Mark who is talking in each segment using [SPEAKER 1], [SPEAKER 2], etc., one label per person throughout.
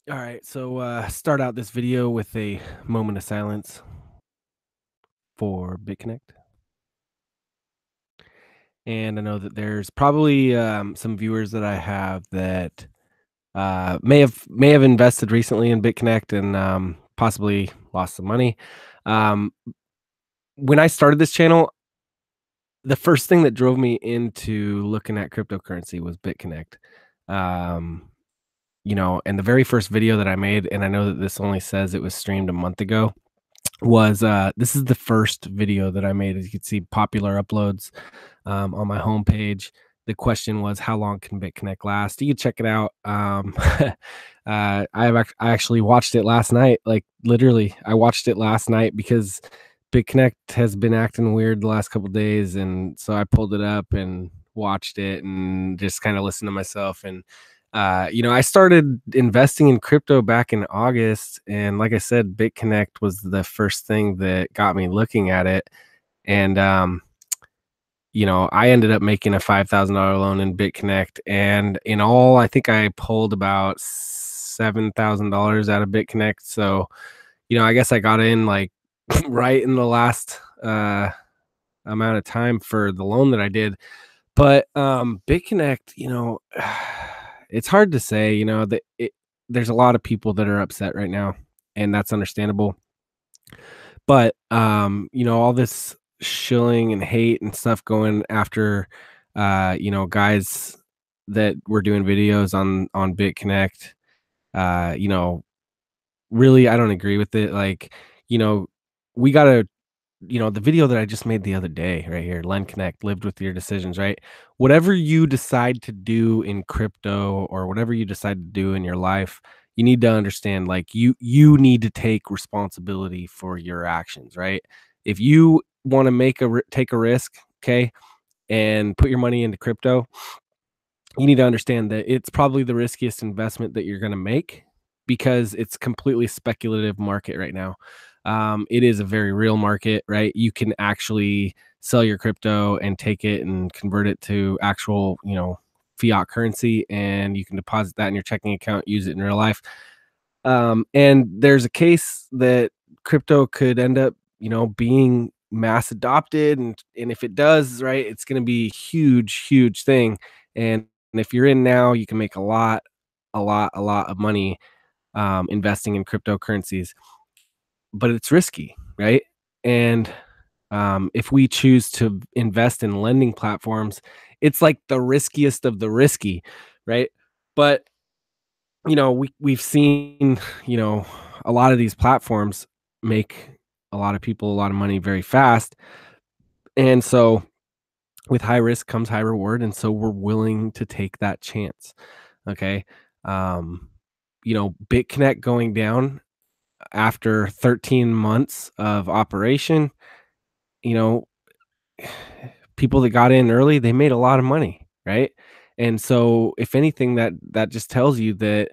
[SPEAKER 1] All right, so start out this video with a moment of silence for Bitconnect. And I know that there's probably some viewers that I have that may have invested recently in Bitconnect and possibly lost some money. Um, when I started this channel, the first thing that drove me into looking at cryptocurrency was Bitconnect. Um, and the very first video that I made, and I know that this only says it was streamed a month ago, was this is the first video that I made. As you can see, popular uploads on my homepage. The question was, how long can BitConnect last? You can check it out. I actually watched it last night. Like literally, I watched it last night because BitConnect has been acting weird the last couple days, and so I pulled it up and watched it and just kind of listened to myself. And I started investing in crypto back in August, and like I said, BitConnect was the first thing that got me looking at it. And I ended up making a $5,000 loan in BitConnect, and in all, I think I pulled about $7,000 out of BitConnect. So, I guess I got in like right in the last amount of time for the loan that I did. But BitConnect, it's hard to say. There's a lot of people that are upset right now, and that's understandable. But, all this shilling and hate and stuff going after, guys that were doing videos on BitConnect, uh, you know, really, I don't agree with it. Like, you know, we gotta the video that I just made the other day right here, Len Connect, lived with your decisions, right? Whatever you decide to do in crypto or whatever you decide to do in your life, you need to understand like you need to take responsibility for your actions, right? If you want to take a risk, okay, and put your money into crypto, you need to understand that it's probably the riskiest investment that you're going to make because it's completely speculative market right now. It is a very real market, right? You can actually sell your crypto and take it and convert it to actual, fiat currency, and you can deposit that in your checking account, use it in real life. And there's a case that crypto could end up, being mass adopted, and if it does, right, it's going to be huge, huge thing. And if you're in now, you can make a lot of money investing in cryptocurrencies, but it's risky, right? And if we choose to invest in lending platforms, it's like the riskiest of the risky, right? But we've seen, you know, a lot of these platforms make a lot of people a lot of money very fast. And so with high risk comes high reward. And so we're willing to take that chance. Okay. Um, BitConnect going down after 13 months of operation, you know, people that got in early, they made a lot of money, right? And so if anything, that just tells you that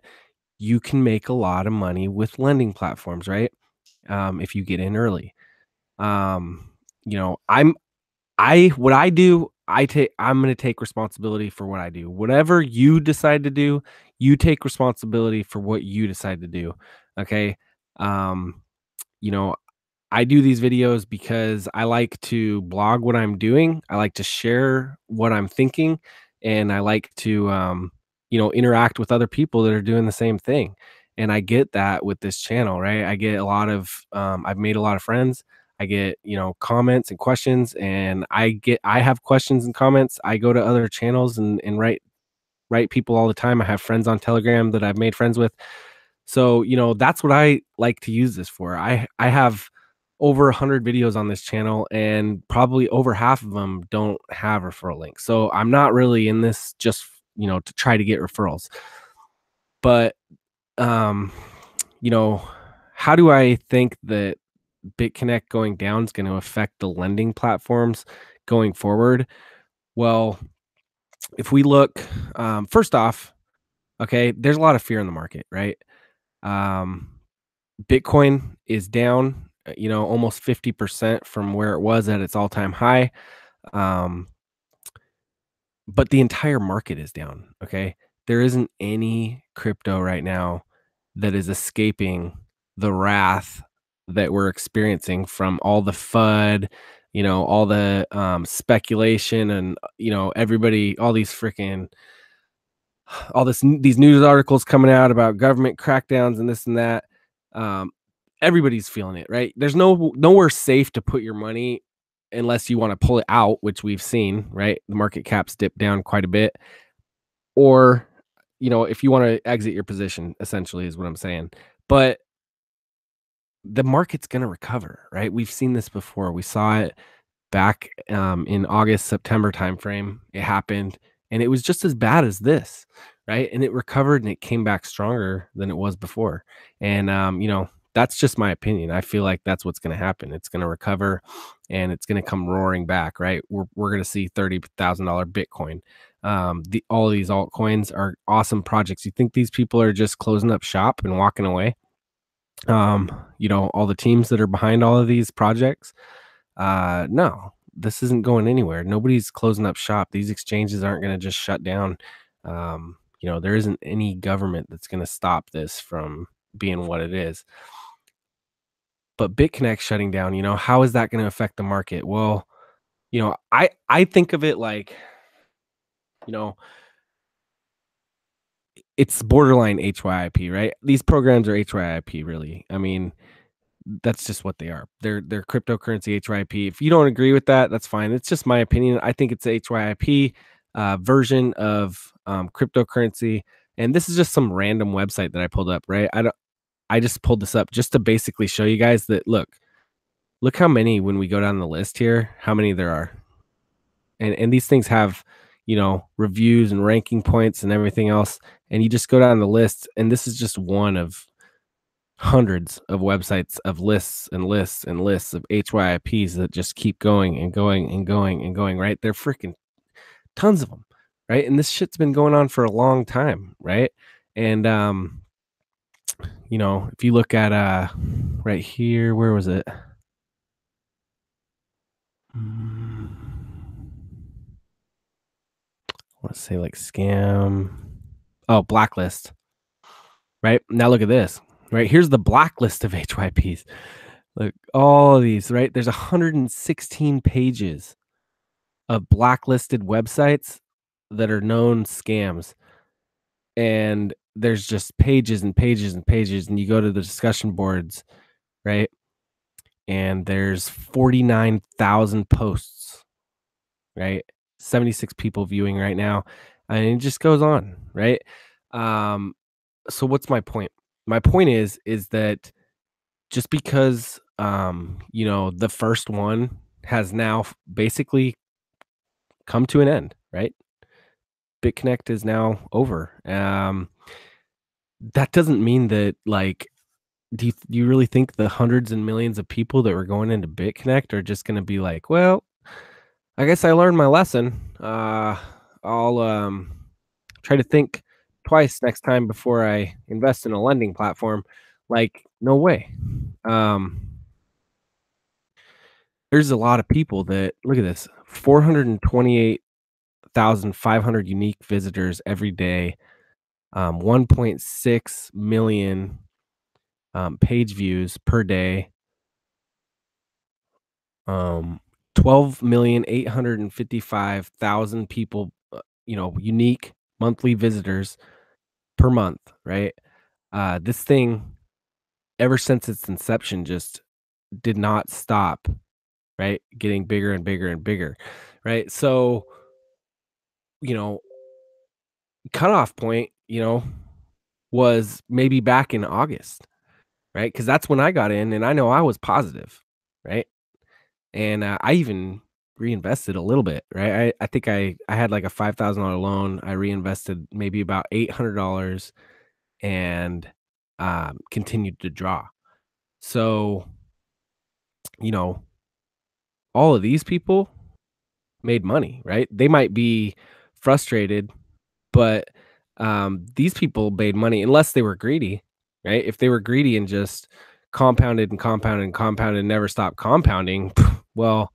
[SPEAKER 1] you can make a lot of money with lending platforms, right? If you get in early. Um, you know, I'm I what I do, I'm gonna take responsibility for what I do. Whatever you decide to do, you take responsibility for what you decide to do. Okay. Um, you know, I do these videos because I like to blog what I'm doing. I like to share what I'm thinking, and I like to, interact with other people that are doing the same thing. And I get that with this channel, right? I get a lot of, I've made a lot of friends. I get, comments and questions, and I have questions and comments. I go to other channels and write people all the time. I have friends on Telegram that I've made friends with. So, that's what I like to use this for. I have over 100 videos on this channel, and probably over half of them don't have referral links. So I'm not really in this just, to try to get referrals. But um, you know, how do I think that BitConnect going down is going to affect the lending platforms going forward? Well, if we look, first off, okay, there's a lot of fear in the market, right? Um, Bitcoin is down, almost 50% from where it was at its all-time high. Um, but the entire market is down. Okay. There isn't any crypto right now that is escaping the wrath that we're experiencing from all the FUD, all the speculation and everybody, all these freaking all these news articles coming out about government crackdowns and this and that. Um, Everybody's feeling it, right? There's nowhere safe to put your money unless you want to pull it out, which we've seen, right? The market caps dip down quite a bit, or if you want to exit your position, essentially, is what I'm saying. But the market's going to recover, right? We've seen this before. We saw it back in August, September timeframe. It happened, and it was just as bad as this, right? And it recovered and it came back stronger than it was before. And that's just my opinion. I feel like that's what's going to happen. It's going to recover, and it's going to come roaring back, right? We're going to see $30,000 Bitcoin. All of these altcoins are awesome projects. You think these people are just closing up shop and walking away? All the teams that are behind all of these projects, no, this isn't going anywhere. Nobody's closing up shop. These exchanges aren't going to just shut down. There isn't any government that's going to stop this from being what it is. But BitConnect shutting down, how is that going to affect the market? Well, I think of it like, you know, it's borderline HYIP, right? These programs are HYIP, really. I mean, that's just what they are. They're cryptocurrency HYP. If you don't agree with that, that's fine. It's just my opinion. I think it's a HYP version of cryptocurrency. And this is just some random website that I pulled up, right? I just pulled this up just to basically show you guys that look how many when we go down the list here, how many there are. And these things have, reviews and ranking points and everything else. And you just go down the list, and this is just one of hundreds of websites of lists and lists and lists of HYIPs that just keep going and going and going and going, right? They're freaking tons of them, right? And this shit's been going on for a long time, right? And if you look at right here, where was it? I want to say like scam. Oh, blacklist. Right? Now look at this. Right? Here's the blacklist of HYPs. Look, all of these, right? There's 116 pages of blacklisted websites that are known scams. And there's just pages and pages and pages. And you go to the discussion boards, right? And there's 49,000 posts, right? 76 people viewing right now. And it just goes on, right? So what's my point? My point is that just because the first one has now basically come to an end, right? BitConnect is now over. That doesn't mean that do you really think the hundreds and millions of people that were going into BitConnect are just going to be like, well, I guess I learned my lesson. I'll try to think twice next time before I invest in a lending platform. Like, no way. Um, there's a lot of people that look at this 428,500 unique visitors every day, 1.6 million page views per day, 12,855,000 people, unique monthly visitors per month, right? This thing, ever since its inception, just did not stop, right? Getting bigger and bigger and bigger, right? So, you know, cutoff point, was maybe back in August, right? Because that's when I got in, and I know I was positive, right? And I even reinvested a little bit, right? I think I had like a $5,000 loan. I reinvested maybe about $800 and continued to draw. So, you know, all of these people made money, right? They might be frustrated, but these people made money unless they were greedy, right? If they were greedy and just compounded and compounded and compounded and never stopped compounding, well,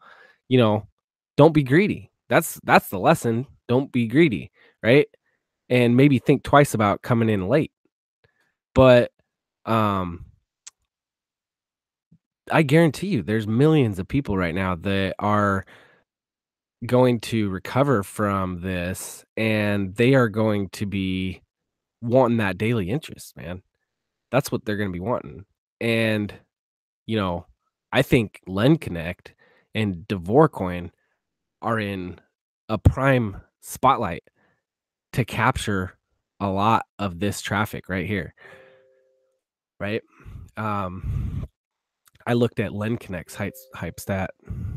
[SPEAKER 1] you know, don't be greedy. That's the lesson. Don't be greedy, right? And maybe think twice about coming in late. But Um, I guarantee you there's millions of people right now that are going to recover from this, and they are going to be wanting that daily interest, man. That's what they're gonna be wanting. And, you know, I think LendConnect and Devorcoin are in a prime spotlight to capture a lot of this traffic right here, right? Um, I looked at LendConnect's hype stat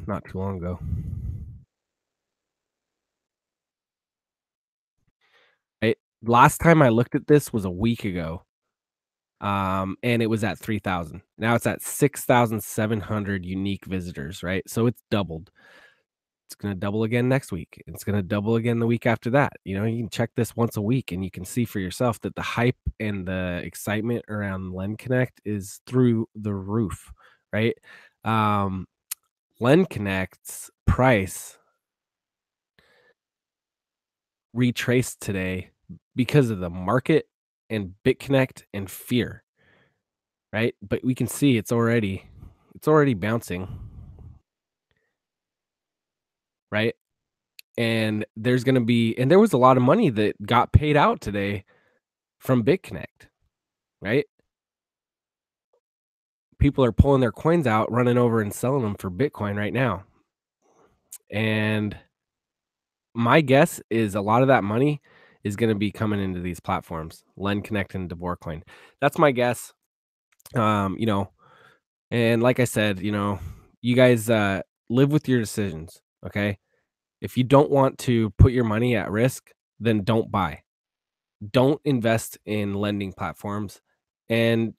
[SPEAKER 1] not too long ago. Right? Last time I looked at this was a week ago, and it was at 3,000. Now it's at 6,700 unique visitors, right? So it's doubled. It's gonna double again next week. It's gonna double again the week after that. You know, you can check this once a week and you can see for yourself that the hype and the excitement around Lend Connect is through the roof, right? Um, Lend Connect's price retraced today because of the market and BitConnect and fear, right? But we can see it's already bouncing, right? And there was a lot of money that got paid out today from BitConnect, right? People are pulling their coins out, running over and selling them for Bitcoin right now. And my guess is a lot of that money is going to be coming into these platforms, Lend Connect and Devorcoin. That's my guess. You know, and like I said, you guys live with your decisions. Okay. If you don't want to put your money at risk, then don't buy. Don't invest in lending platforms and,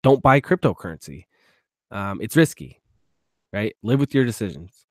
[SPEAKER 1] don't buy cryptocurrency. It's risky, right? Live with your decisions.